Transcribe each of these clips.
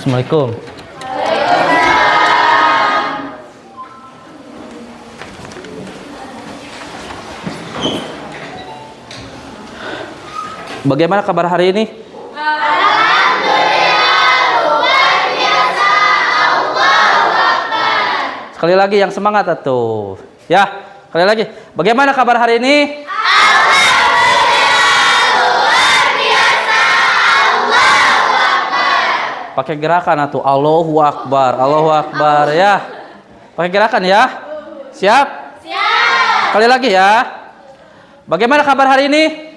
Assalamualaikum. Bagaimana kabar hari ini? Alhamdulillah, luar biasa. Allahu Akbar. Sekali lagi yang semangat atuh. Ya, sekali lagi. Bagaimana kabar hari ini? Alhamdulillah, luar biasa. Allahu Akbar. Pakai gerakan atuh. Allahu Akbar, Allahu Akbar ya. Pakai gerakan ya. Siap? Siap. Sekali lagi ya. Bagaimana kabar hari ini?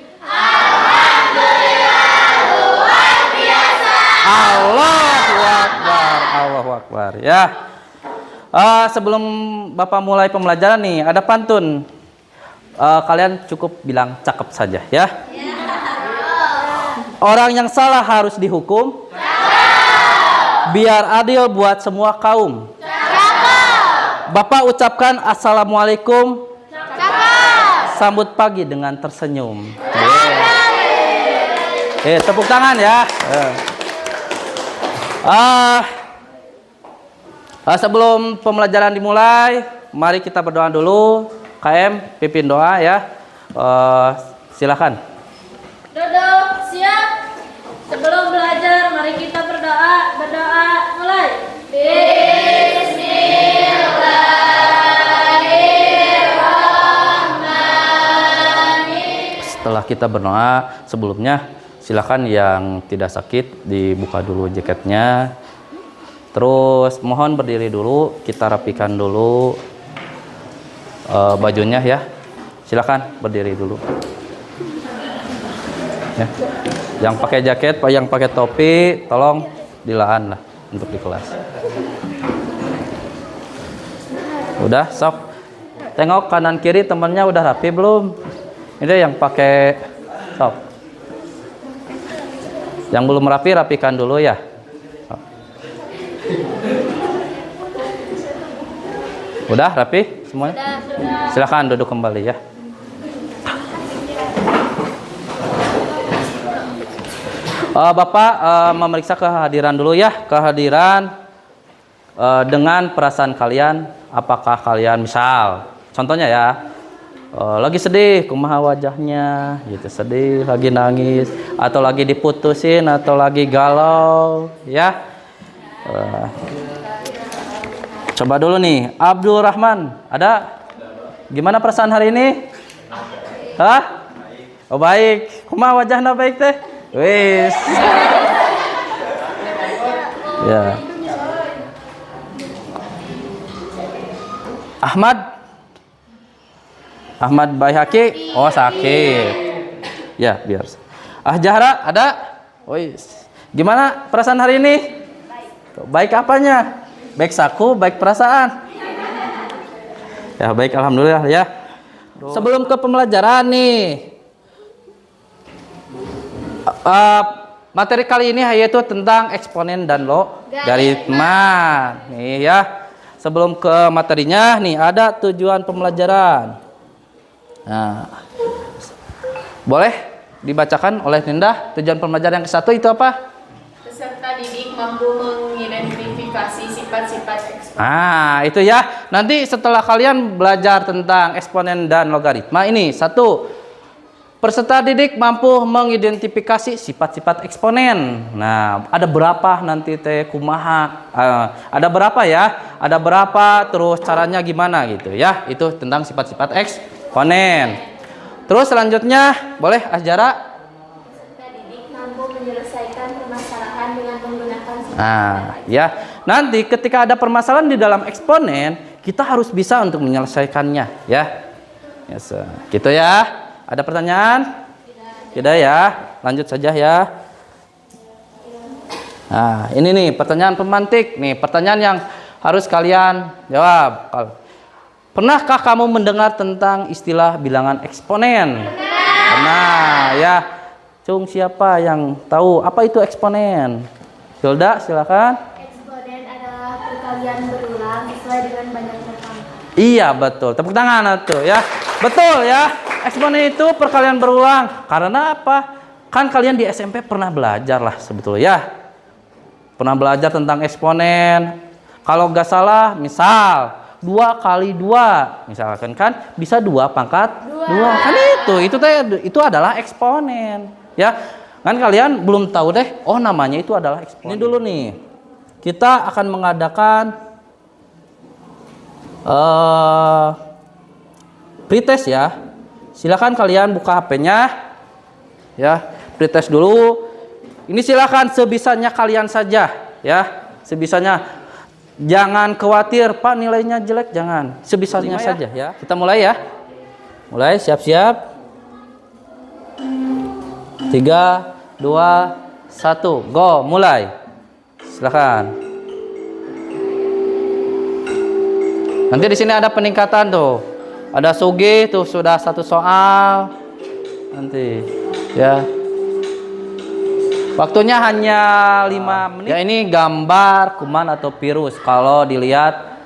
Allahu Akbar, Allahu Akbar ya. Sebelum Bapak mulai pembelajaran nih, ada pantun. Kalian cukup bilang cakep saja ya. Orang yang salah harus dihukum. Biar adil buat semua kaum. Bapak ucapkan assalamualaikum. Sambut pagi dengan tersenyum. Tepuk tangan ya. Sebelum pembelajaran dimulai, mari kita berdoa dulu. KM pimpin doa ya. Silakan. Duduk, siap. Sebelum belajar, mari kita berdoa. Berdoa, mulai. Bismillahirrahmanirrahim. Setelah kita berdoa, sebelumnya silakan yang tidak sakit dibuka dulu jaketnya. Terus mohon berdiri dulu, kita rapikan dulu bajunya ya. Silakan berdiri dulu. Ya. Yang pakai jaket, yang pakai topi, tolong dilaan lah untuk di kelas. Udah, sok. Tengok kanan kiri temennya udah rapi belum? Ini yang pakai sok. Yang belum rapi, rapikan dulu ya. Udah rapi semuanya? Silakan duduk kembali ya. Bapak memeriksa kehadiran dulu ya. Kehadiran dengan perasaan kalian. Apakah kalian misal, contohnya ya, lagi sedih, kumaha wajahnya, gitu, sedih, lagi nangis, atau lagi diputusin, atau lagi galau, ya. Coba dulu nih, Abdul Rahman, ada? Gimana perasaan hari ini? Hah? Oh baik, kumaha wajahnya baik teh? Wis. Ya. Ahmad Baihaqi, oh sakit. Ya, biar. Jahra ada? Wis. Gimana perasaan hari ini? Baik apanya? Baik saku, baik perasaan. Ya, baik alhamdulillah ya. Sebelum ke pembelajaran nih. Materi kali ini yaitu tentang eksponen dan logaritma. Nih ya. Sebelum ke materinya nih ada tujuan pembelajaran. Nah, boleh dibacakan oleh Ninda tujuan pembelajaran yang ke-1 itu apa? Peserta didik mampu mengidentifikasi sifat-sifat eksponen. Itu ya. Nanti setelah kalian belajar tentang eksponen dan logaritma ini, satu, peserta didik mampu mengidentifikasi sifat-sifat eksponen. Nah, ada berapa nanti teh kumaha? Ada berapa ya? Ada berapa? Terus caranya gimana gitu ya? Itu tentang sifat-sifat eksponen. Terus selanjutnya, boleh Azjara? Peserta didik mampu menyelesaikan permasalahan dengan menggunakan Ya. Nanti ketika ada permasalahan di dalam eksponen, kita harus bisa untuk menyelesaikannya, ya. Yes, gitu ya. Ada pertanyaan? Tidak ya. Lanjut saja ya. Nah, ini nih pertanyaan pemantik. Nih, pertanyaan yang harus kalian jawab. Pernahkah kamu mendengar tentang istilah bilangan eksponen? Pernah ya. Cung, siapa yang tahu apa itu eksponen? Hilda, silakan. Eksponen adalah perkalian berulang sesuai dengan banyaknya angka. Iya, betul. Tepuk tangan tuh ya. Betul ya. Eksponen itu perkalian berulang. Karena apa? Kan kalian di SMP pernah belajar lah sebetulnya ya. Pernah belajar tentang eksponen. Kalau nggak salah, misal 2 kali 2, misalkan kan bisa 2 pangkat 2. Kan itu adalah eksponen. Ya, kan kalian belum tahu deh, oh namanya itu adalah eksponen. Ini dulu nih, kita akan mengadakan pretest ya. Silakan kalian buka HP-nya, ya, pretest dulu. Ini silakan sebisanya kalian saja, ya, sebisanya. Jangan khawatir, Pak nilainya jelek, jangan. Sebisanya saja ya. Kita mulai ya. Mulai, siap-siap. 3, 2, 1, go, mulai. Silakan. Nanti di sini ada peningkatan tuh. Ada Sugi tuh sudah 1 soal. Nanti ya. Waktunya hanya 5 menit. Ya, ini gambar kuman atau virus kalau dilihat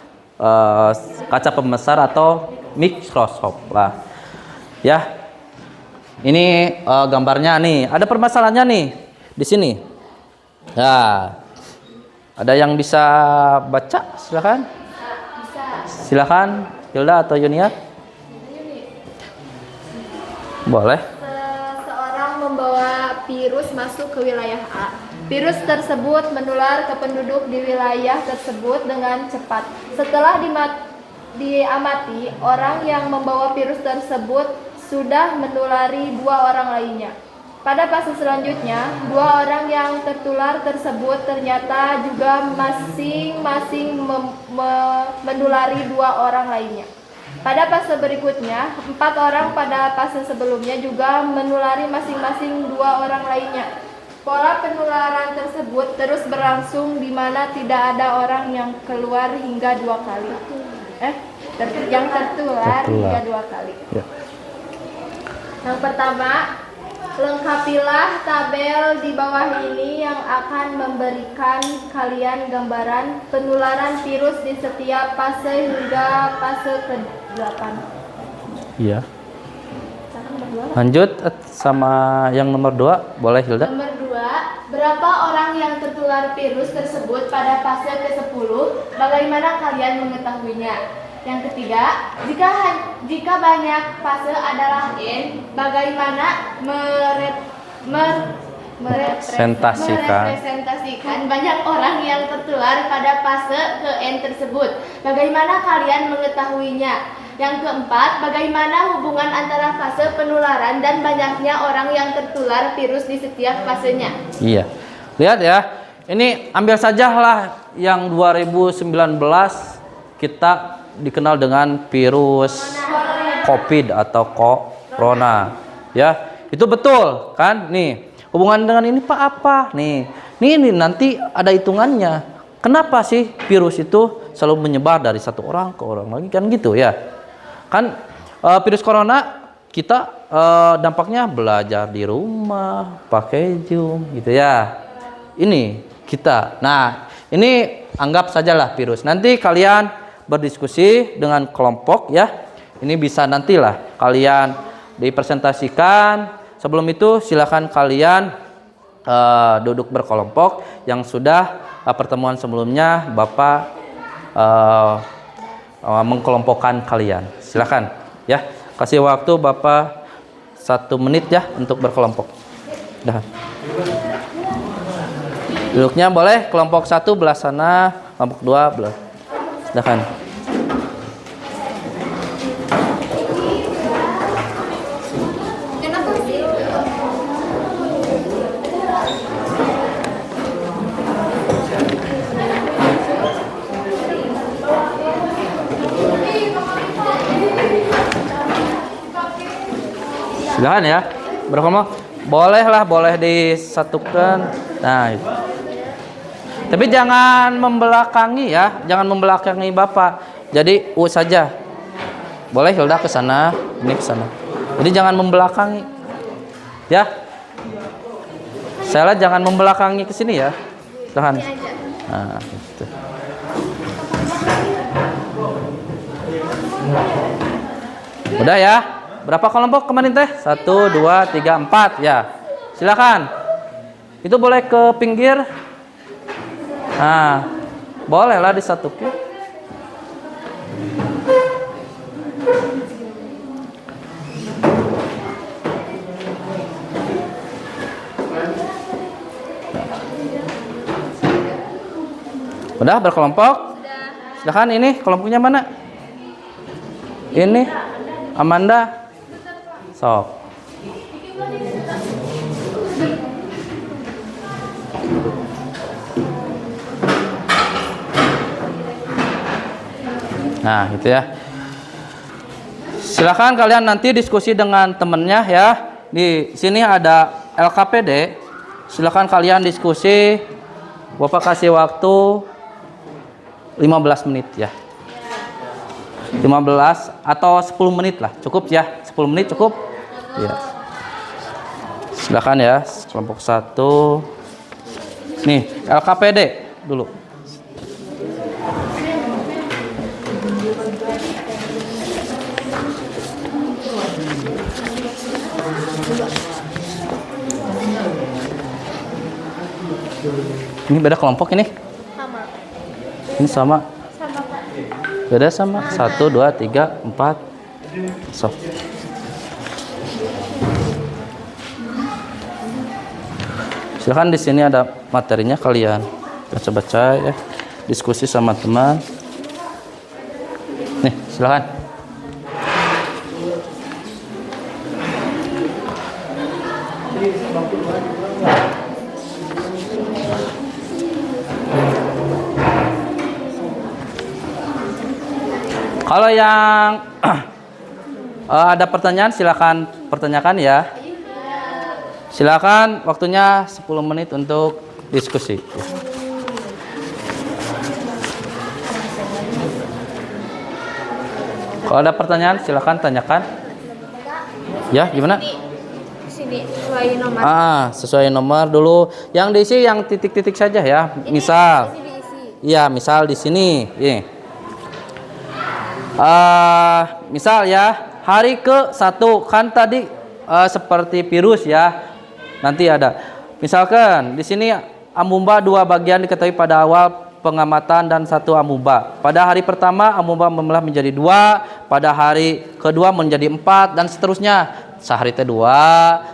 kaca pembesar atau mikroskop lah. Ya. Ini gambarnya nih. Ada permasalahannya nih di sini. Ya. Ada yang bisa baca? Silakan. Silakan Hilda atau Yunia. Boleh. Seseorang membawa virus masuk ke wilayah A. Virus tersebut menular ke penduduk di wilayah tersebut dengan cepat. Setelah diamati, orang yang membawa virus tersebut sudah menulari 2 orang lainnya. Pada fase selanjutnya, 2 orang yang tertular tersebut ternyata juga masing-masing menulari 2 orang lainnya. Pada fase berikutnya, 4 orang pada fase sebelumnya juga menulari masing-masing 2 orang lainnya. Pola penularan tersebut terus berlangsung di mana tidak ada orang yang keluar hingga 2 kali. Yang tertular hingga 2 kali. Ya. Yang pertama, lengkapilah tabel di bawah ini yang akan memberikan kalian gambaran penularan virus di setiap fase hingga fase ke-8. Iya. Lanjut sama yang nomor 2, boleh Hilda? Nomor 2, berapa orang yang tertular virus tersebut pada fase ke-10? Bagaimana kalian mengetahuinya? Yang ketiga, jika banyak fase adalah N, bagaimana merepresentasikan banyak orang yang tertular pada fase ke N tersebut? Bagaimana kalian mengetahuinya? Yang keempat, bagaimana hubungan antara fase penularan dan banyaknya orang yang tertular virus di setiap fasenya? Iya, lihat ya, ini ambil sajalah yang 2019 kita dikenal dengan virus COVID atau corona. Ya, itu betul kan? Nih, hubungan dengan ini Pak apa? Nih ini nanti ada hitungannya. Kenapa sih virus itu selalu menyebar dari satu orang ke orang lagi kan gitu ya? Kan virus corona kita dampaknya belajar di rumah, pakai Zoom gitu ya. Ini kita. Nah, ini anggap sajalah virus. Nanti kalian berdiskusi dengan kelompok ya. Ini bisa nantilah kalian dipresentasikan. Sebelum itu silakan kalian duduk berkelompok. Yang sudah pertemuan sebelumnya Bapak mengkelompokkan kalian. Silakan ya. Kasih waktu Bapak 1 menit ya untuk berkelompok. Dah. Duduknya boleh kelompok 1 belah sana, kelompok 2 belah. Silakan. Silakan ya, berkelompok. Boleh disatukan. Nah, itu. Tapi jangan membelakangi ya, jangan membelakangi Bapak. Jadi saja. Boleh Hilda ke sana, ini ke sana. Jadi jangan membelakangi. Ya. Saya jangan membelakangi ke sini ya. Silakan. Nah, gitu. Udah ya. Berapa kelompok kemarin teh? 1, 2, 3, 4 ya. Silakan. Itu boleh ke pinggir. Nah, bolehlah disatukan. Udah berkelompok? Silahkan, ini kelompoknya mana? Ini Amanda. Sok. Nah, gitu ya. Silakan kalian nanti diskusi dengan temennya ya. Di sini ada LKPD. Silakan kalian diskusi. Bapak kasih waktu 15 menit ya. 15 atau 10 menit lah. Cukup ya. 10 menit cukup? Ya. Silakan ya, kelompok 1. Nih, LKPD dulu. Ini beda kelompok ini? Sama. Ini sama? Sama, Pak. Beda sama? 1, 2, 3, 4. So. Silakan, di sini ada materinya, kalian baca-baca ya. Diskusi sama teman. Nih, silakan. Kalau yang ada pertanyaan silakan pertanyakan ya. Silakan, waktunya 10 menit untuk diskusi. Kalau ada pertanyaan silakan tanyakan. Ya, gimana? Sini sesuai nomor. Sesuai nomor dulu. Yang diisi yang titik-titik saja ya. Misal. Ini diisi. Iya, misal di sini. Ini. Misal ya, hari ke-1 kan tadi seperti virus ya. Nanti ada. Misalkan di sini amuba 2 bagian diketahui pada awal pengamatan dan 1 amuba. Pada hari pertama amuba membelah menjadi 2, pada hari kedua menjadi 4 dan seterusnya. Sehari T2,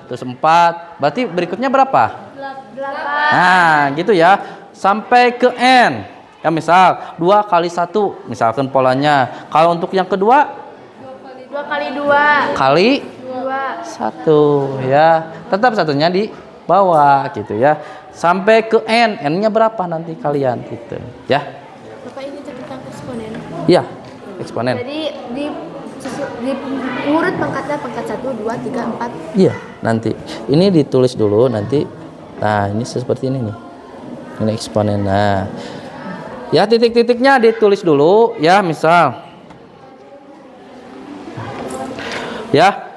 terus 4. Berarti berikutnya berapa? 8. Nah, gitu ya. Sampai ke N. Ya misal 2 kali 1, misalkan polanya. Kalau untuk yang kedua 2 kali 2. kali 2. 1 ya. Tetap satunya di bawah gitu ya. Sampai ke N. N-nya berapa nanti kalian gitu ya. Bapak ini tentang eksponen. Iya, eksponen. Jadi di urut pangkatnya pangkat 1, 2, 3, 4. Iya, nanti. Ini ditulis dulu nanti. Nah, ini seperti ini nih. Ini eksponen. Nah, ya titik-titiknya ditulis dulu ya, misal. Ya.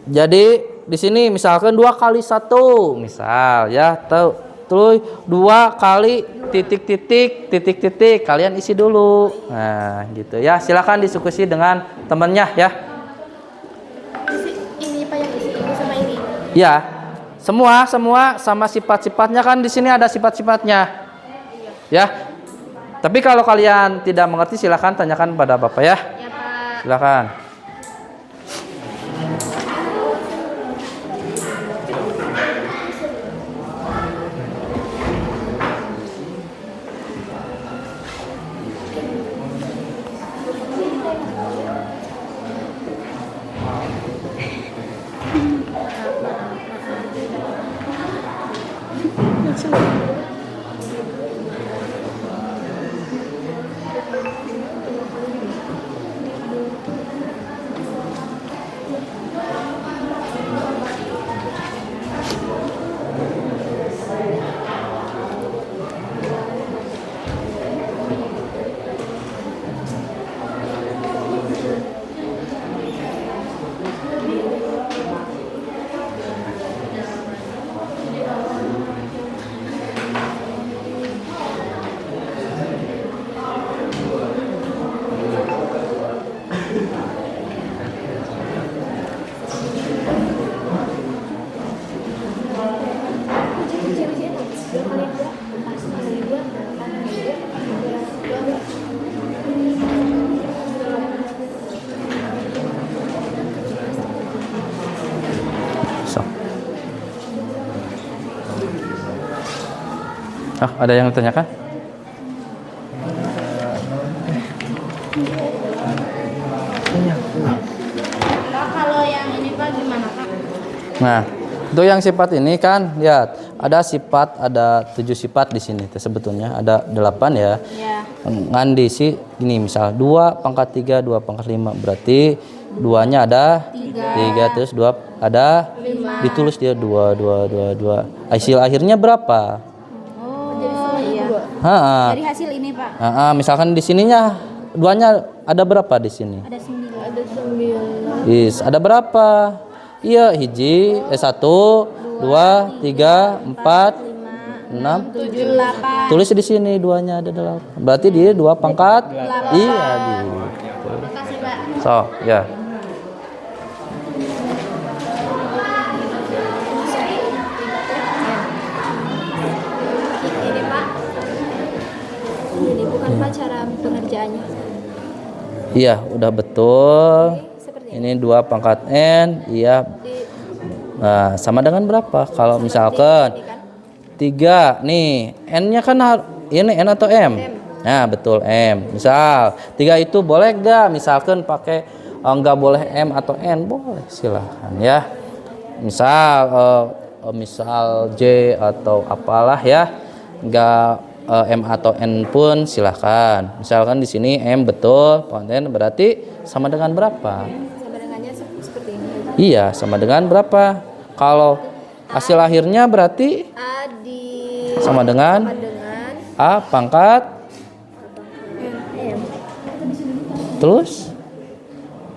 Jadi di sini misalkan 2 kali 1, misal ya, terus 2 kali titik-titik kalian isi dulu. Nah, gitu ya. Silakan diskusi dengan temannya ya. Ini Pak yang isi ini sama ini. Ya. Semua sama sifat-sifatnya kan di sini ada sifat-sifatnya. Ya. Tapi kalau kalian tidak mengerti silakan tanyakan pada Bapak ya. Ya, Pak. Silakan. Ada yang ditanyakan? Pak, kalau yang ini Pak gimana Pak? Nah, untuk yang sifat ini kan, lihat ada sifat, ada 7 sifat di sini. Sebetulnya ada 8 ya. Ya. Ngandisi ini misal 2 pangkat 3, 2 pangkat 5, berarti duanya ada 3, terus 2 ada 5. Ditulis dia 2, 2, 2, 2. Hasil akhirnya berapa? Oh iya. Ha, Dari hasil ini Pak. misalkan di sininya duanya ada berapa di sini? Ada 9. Ada 9. Is, ada berapa? Iya, hiji, 1, 2, 3, 4, 6, 7, 8. tulis di sini duanya ada 8. Berarti dia 2 pangkat. Iya, gitu. Makasih Pak. So, ya. Ini Pak. Ini bukan Pak cara pengerjaannya. Iya, udah betul. Seperti Ini 2 pangkat N, iya. Nah, sama dengan berapa? Kalau misalkan 3, nih, N-nya kan ini N atau M? Nah, betul M. Misal 3 itu boleh gak? Misalkan pakai nggak boleh M atau N, boleh, silahkan ya. Misal J atau apalah ya, nggak M atau N pun silahkan. Misalkan di sini M betul, konten berarti sama dengan berapa? Sama dengannya seperti ini. Iya, sama dengan berapa? Kalau hasil akhirnya berarti A di sama dengan A pangkat M. terus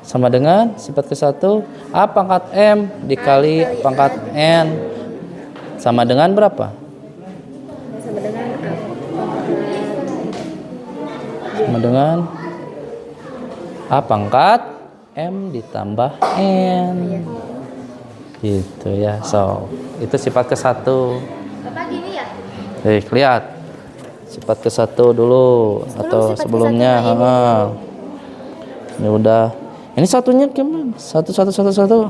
sama dengan sifat ke-1 A pangkat M dikali pangkat N sama dengan berapa? Sama dengan A. Sama dengan A pangkat M ditambah N. Gitu ya. So, itu sifat ke-1. Bapak gini ya? Lihat. Sifat ke-1 dulu atau sifat sebelumnya. ke-1 ini. Ini udah. Ini satunya gimana? 1, 1, 1, 1.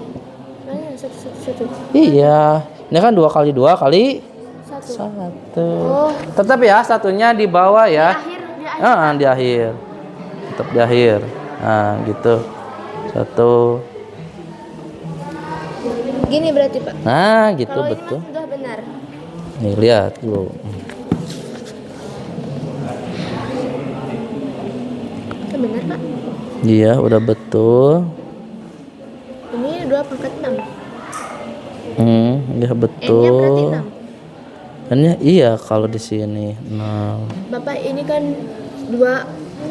Mana? 1, 1, 1. Iya. Ini kan 2 kali 2 kali 1. 1. Oh. Tetap ya satunya di bawah ya. Di akhir. Di akhir. Tetap di akhir. Nah, gitu. 1. Gini berarti Pak. Nah, gitu Kalau betul. ini sudah benar. Nih, lihat dulu. Itu benar Pak. Iya, udah betul. Ini 2 pangkat 6. Iya N-nya berarti betul. 6. N-nya iya kalau di sini. Nah, Bapak ini kan 2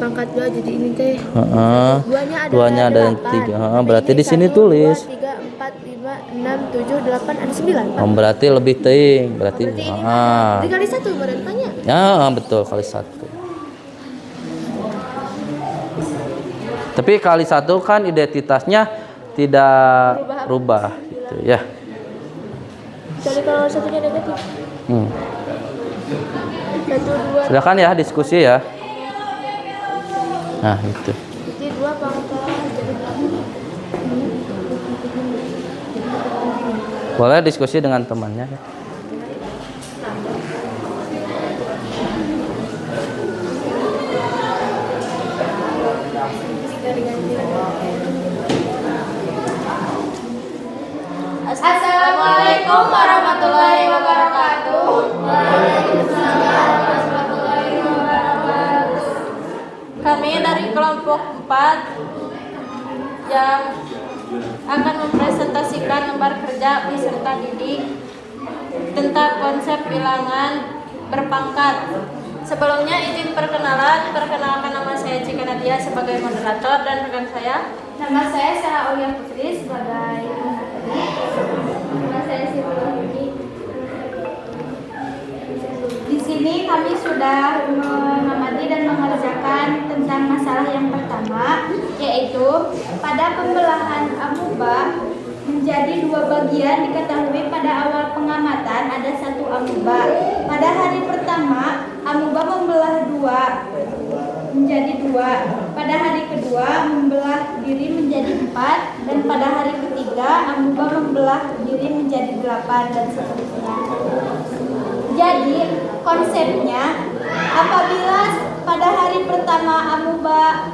pangkat 2 jadi ini teh. duanya ada yang 3. Berarti di sini tulis. 2, 3, 4, 5, 6, 7, 8 ada 9 Pak. Berarti lebih ting. Berarti Berarti ini dikali 1 badan tanya. ya betul kali 1. Tapi kali 1 kan identitasnya tidak rubah gitu ya. Jadi kalau satunya negatif. 1, 2. Silakan ya diskusi ya. Nah, itu. Jadi 2 pangkat jadi 8. Boleh diskusi dengan temannya ya. Assalamualaikum warahmatullahi wabarakatuh. Kami dari kelompok 4 yang akan mempresentasikan lembar kerja peserta didik tentang konsep bilangan berpangkat. Sebelumnya izin perkenalan, perkenalkan nama saya Cika Nadia sebagai moderator dan rekan saya. Nama saya Sarah Aulia Putri sebagai peserta. Nama saya Siti. Di sini kami sudah mengamati dan mengerjakan tentang masalah yang pertama, yaitu pada pembelahan amuba menjadi 2 bagian diketahui pada awal pengamatan ada 1 amuba. Pada hari pertama, amuba membelah 2 menjadi 2. Pada hari kedua, membelah diri menjadi 4. Dan pada hari ketiga, amuba membelah diri menjadi 8 dan seterusnya. Jadi, konsepnya, apabila pada hari pertama amuba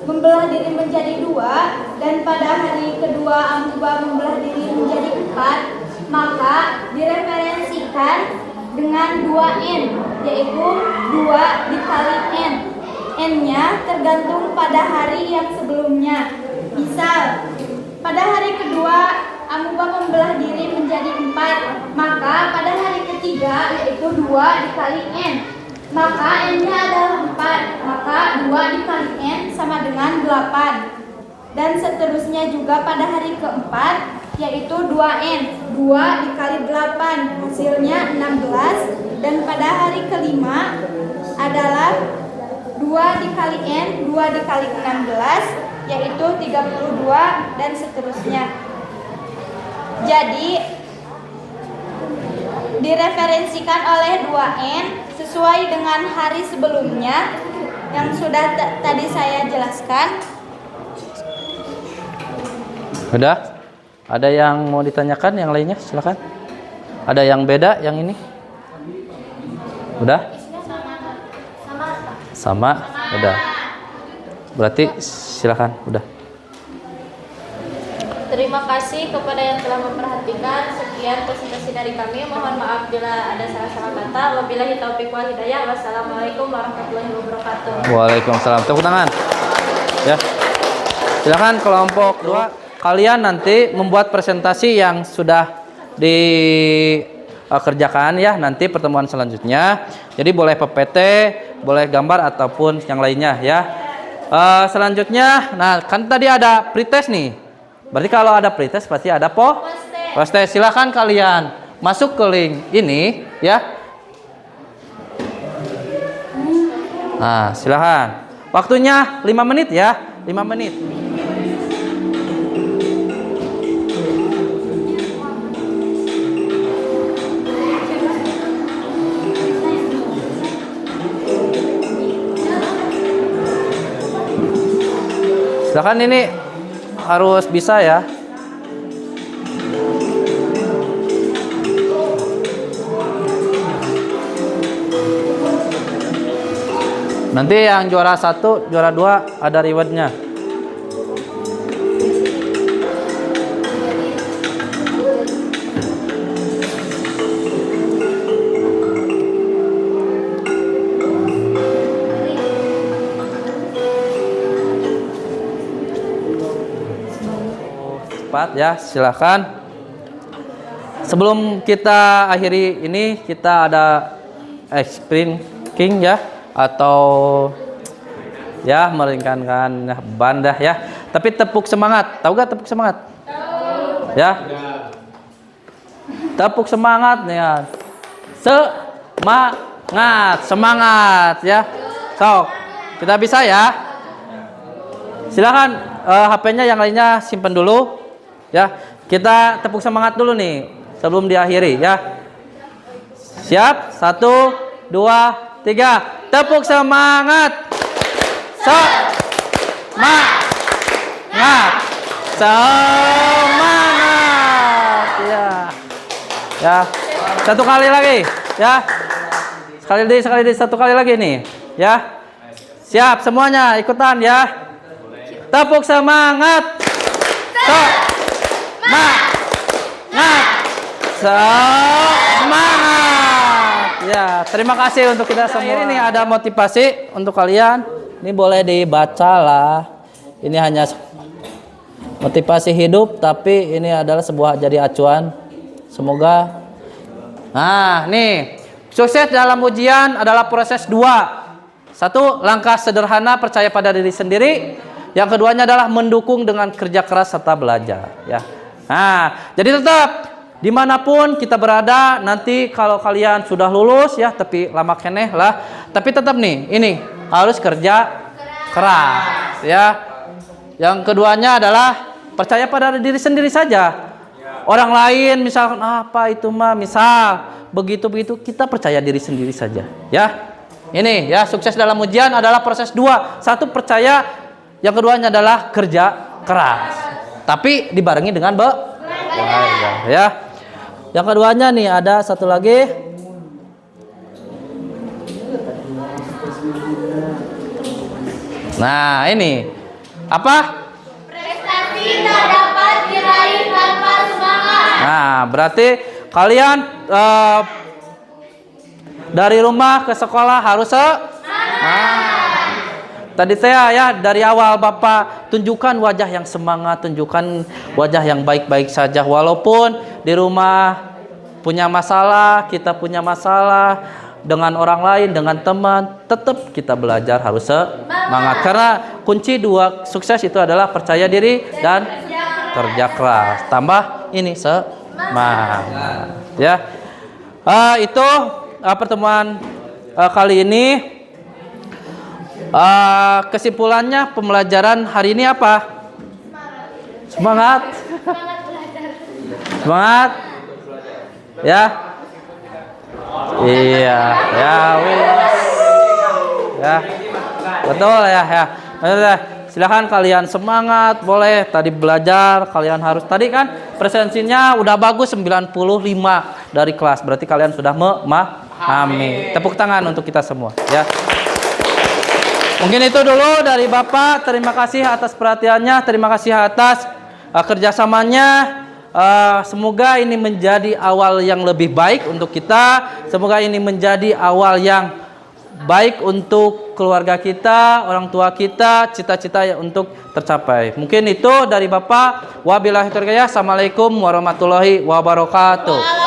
membelah diri menjadi 2 dan pada hari kedua amuba membelah diri menjadi 4, maka direferensikan dengan 2N, yaitu 2 dikali N. N-nya tergantung pada hari yang sebelumnya. Misal, pada hari kedua amuba membelah diri menjadi 4, maka pada hari ketiga yaitu 2 dikali N, maka N-nya adalah 4, maka 2 dikali N sama dengan 8. Dan seterusnya juga pada hari keempat yaitu 2N, 2 dikali 8 hasilnya 16, dan pada hari kelima adalah 2 dikali N, 2 dikali 16 yaitu 32, dan seterusnya. Jadi direferensikan oleh 2N sesuai dengan hari sebelumnya yang sudah tadi saya jelaskan. Udah? Ada yang mau ditanyakan yang lainnya? Silakan. Ada yang beda yang ini? Udah? Sama. Udah. Berarti silakan, udah. Terima kasih kepada yang telah memperhatikan. Sekian presentasi dari kami. Mohon maaf bila ada salah-salah kata. Wabillahi taufiq wal hidayah. Wassalamualaikum warahmatullahi wabarakatuh. Waalaikumsalam. Tepuk tangan. Ya. Silakan kelompok 2. Kalian nanti membuat presentasi yang sudah dikerjakan ya nanti pertemuan selanjutnya. Jadi boleh PPT, boleh gambar ataupun yang lainnya ya. Selanjutnya, nah kan tadi ada pretest nih. Berarti kalau ada pretest pasti ada post test. Silakan kalian masuk ke link ini ya. Nah, silakan. Waktunya 5 menit ya. 5 menit. Silakan, ini harus bisa ya. Nanti yang juara 1, juara 2 ada rewardnya. Ya, silakan. Sebelum kita akhiri ini, kita ada sprinting ya, atau ya meringankan bandah ya. Tapi tepuk semangat, tahu gak tepuk semangat? Tahu. Ya. Tepuk semangat ya. Semangat ya. So, kita bisa ya. Silakan HP-nya yang lainnya simpan dulu. Ya, kita tepuk semangat dulu nih sebelum diakhiri ya. Siap? 1, 2, 3. Tepuk semangat. Semangat. Ya. Ya. Satu kali lagi ya. Satu kali lagi nih ya. Siap semuanya ikutan ya. Tepuk semangat. Semangat. Ya, terima kasih untuk kita semua. Ini ada motivasi untuk kalian. Ini boleh dibaca lah. Ini hanya motivasi hidup, tapi ini adalah sebuah jadi acuan. Semoga. Nah, nih. Sukses dalam ujian adalah proses 2. 1, langkah sederhana percaya pada diri sendiri. Yang keduanya adalah mendukung dengan kerja keras serta belajar ya. Nah, jadi tetap dimanapun kita berada, nanti kalau kalian sudah lulus ya, tapi lama keneh lah, tapi tetap nih, ini harus kerja keras ya. Yang keduanya adalah percaya pada diri sendiri saja. Orang lain misalkan apa itu mah, misal begitu kita percaya diri sendiri saja ya. Ini ya, sukses dalam ujian adalah proses 2. 1, percaya, yang keduanya adalah kerja keras, tapi dibarengi dengan belajar ya. Yang keduanya nih ada satu lagi. Nah, ini apa? Prestasi tak dapat diraih tanpa semangat. Nah, berarti kalian dari rumah ke sekolah harus tadi saya ya dari awal Bapak tunjukkan wajah yang semangat, tunjukkan wajah yang baik-baik saja. Walaupun di rumah punya masalah, kita punya masalah dengan orang lain, dengan teman, tetap kita belajar harus semangat. Karena kunci dua sukses itu adalah percaya diri dan kerja keras. Tambah ini semangat. Ya, itu pertemuan kali ini. Kesimpulannya pembelajaran hari ini apa? Semangat. Semangat. Ya. Iya, ya wis. Ya. Betul ya, ya. Betul. Silakan kalian semangat, boleh tadi belajar, kalian harus tadi kan presensinya udah bagus 95 dari kelas. Berarti kalian sudah memahami. Tepuk tangan untuk kita semua, ya. Mungkin itu dulu dari Bapak. Terima kasih atas perhatiannya, terima kasih atas kerjasamanya. Semoga ini menjadi awal yang lebih baik untuk kita. Semoga ini menjadi awal yang baik untuk keluarga kita, orang tua kita, cita-cita untuk tercapai. Mungkin itu dari Bapak. Wabillahi taufiq. Assalamualaikum warahmatullahi wabarakatuh.